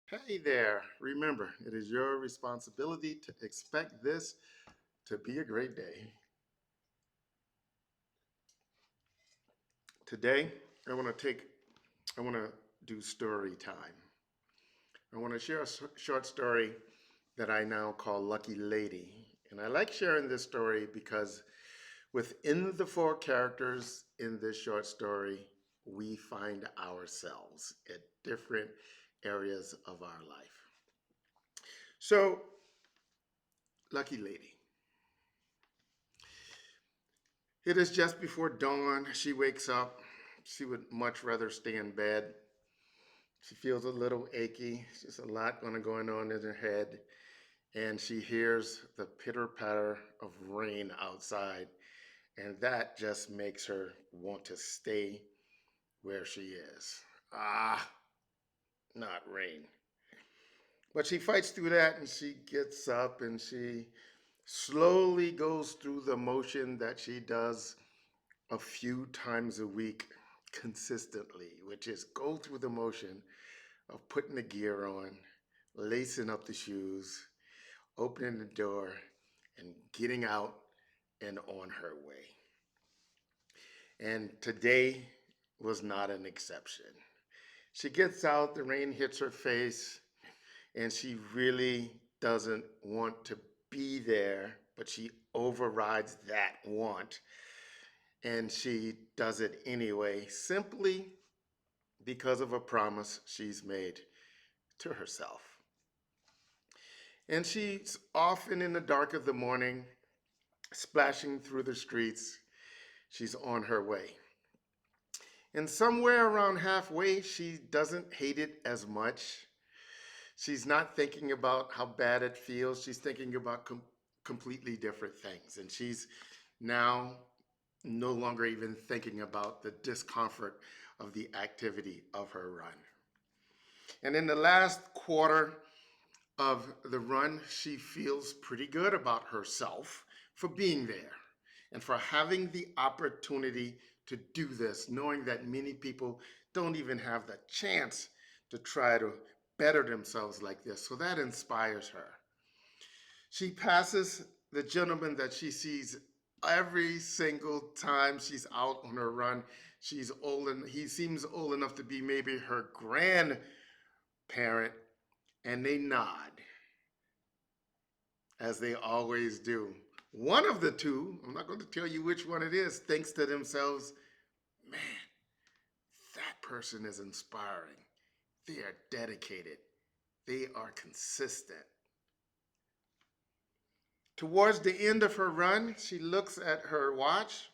Hey there. Remember, it is your responsibility to expect this to be a great day. Today, I want to do story time. I want to share a short story that I now call Lucky Lady. And I like sharing this story because within the four characters in this short story, we find ourselves at different areas of our life. So, Lucky Lady. It is just before dawn. She wakes up. She would much rather stay in bed. She feels a little achy. Just a lot going on in her head. And she hears the pitter patter of rain outside. And that just makes her want to stay where she is. Ah, not rain. But she fights through that and she gets up and she slowly goes through the motion that she does a few times a week consistently, which is go through the motion of putting the gear on, lacing up the shoes, opening the door, and getting out and on her way. And today was not an exception. She gets out, the rain hits her face, and she really doesn't want to be there, but she overrides that want and she does it anyway, simply because of a promise she's made to herself. And she's often in the dark of the morning, splashing through the streets. She's on her way. And somewhere around halfway, she doesn't hate it as much. She's not thinking about how bad it feels. She's thinking about completely different things. And she's now no longer even thinking about the discomfort of the activity of her run. And in the last quarter of the run, she feels pretty good about herself for being there and for having the opportunity to do this, knowing that many people don't even have the chance to try to better themselves like this. So that inspires her. She passes the gentleman that she sees every single time she's out on her run. She's old and he seems old enough to be maybe her grandparent, and they nod as they always do. One of the two, I'm not going to tell you which one it is, thinks to themselves, man, that person is inspiring. They are dedicated. They are consistent. Towards the end of her run, she looks at her watch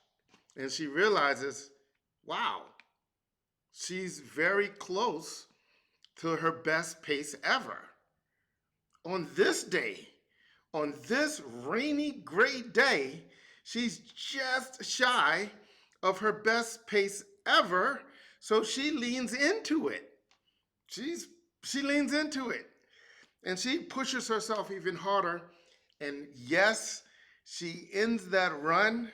and she realizes, wow, she's very close to her best pace ever. On this day, on this rainy, gray day, she's just shy of her best pace ever. So she leans into it. She's she leans into it and she pushes herself even harder. And yes, she ends that run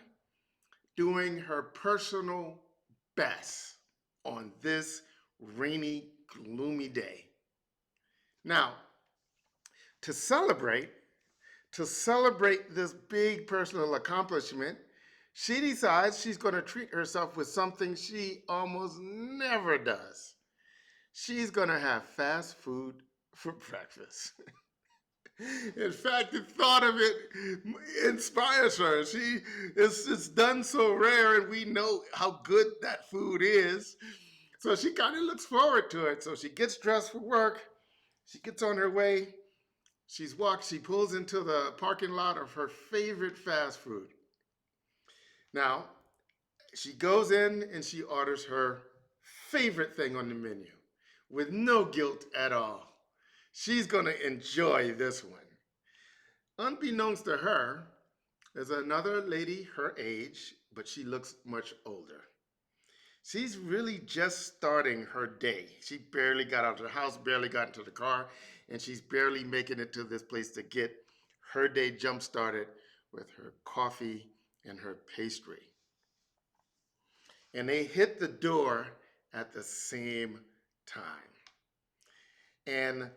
doing her personal best on this rainy, gloomy day. Now, to celebrate, to celebrate this big personal accomplishment, she decides she's going to treat herself with something she almost never does. She's going to have fast food for breakfast. In fact, the thought of it inspires her. It's done so rare, and we know how good that food is. So she kind of looks forward to it. So she gets dressed for work. She gets on her way. She pulls into the parking lot of her favorite fast food. Now, she goes in and she orders her favorite thing on the menu with no guilt at all. She's going to enjoy this one. Unbeknownst to her, there's another lady her age, but she looks much older. She's really just starting her day. She barely got out of the house, barely got into the car, and she's barely making it to this place to get her day jump started with her coffee and her pastry. And they hit the door at the same time. And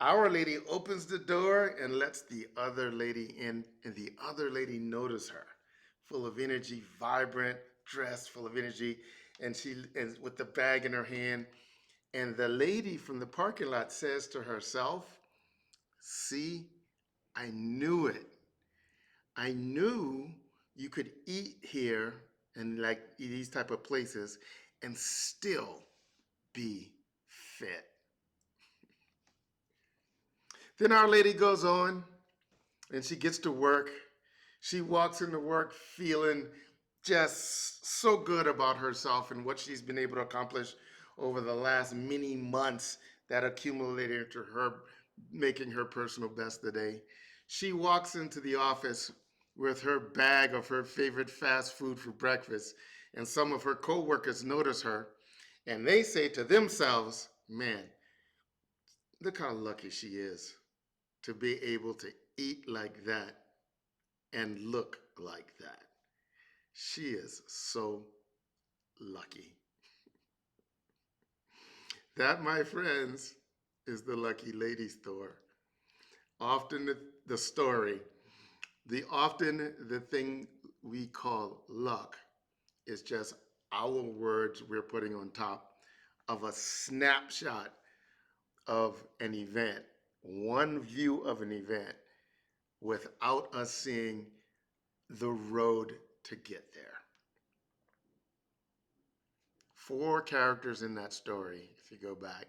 Our lady opens the door and lets the other lady in, and the other lady notices her, full of energy, vibrant, dressed, full of energy, and she and with the bag in her hand. And the lady from the parking lot says to herself, "See, I knew it. I knew you could eat here and like these type of places and still be fit." Then Our Lady goes on and she gets to work. She walks into work feeling just so good about herself and what she's been able to accomplish over the last many months that accumulated into her making her personal best today. She walks into the office with her bag of her favorite fast food for breakfast, and some of her coworkers notice her and they say to themselves, "Man, look how lucky she is to be able to eat like that and look like that. She is so lucky." That, my friends, is the Lucky Lady store. Often the story, the thing we call luck is just our words we're putting on top of a snapshot of an event, one view of an event without us seeing the road to get there. Four characters in that story, if you go back,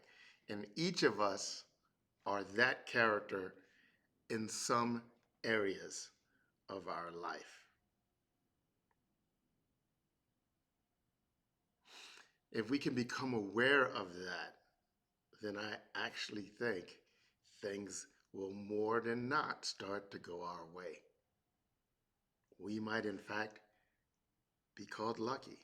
and each of us are that character in some areas of our life. If we can become aware of that, then I actually think things will more than not start to go our way. We might, in fact, be called lucky.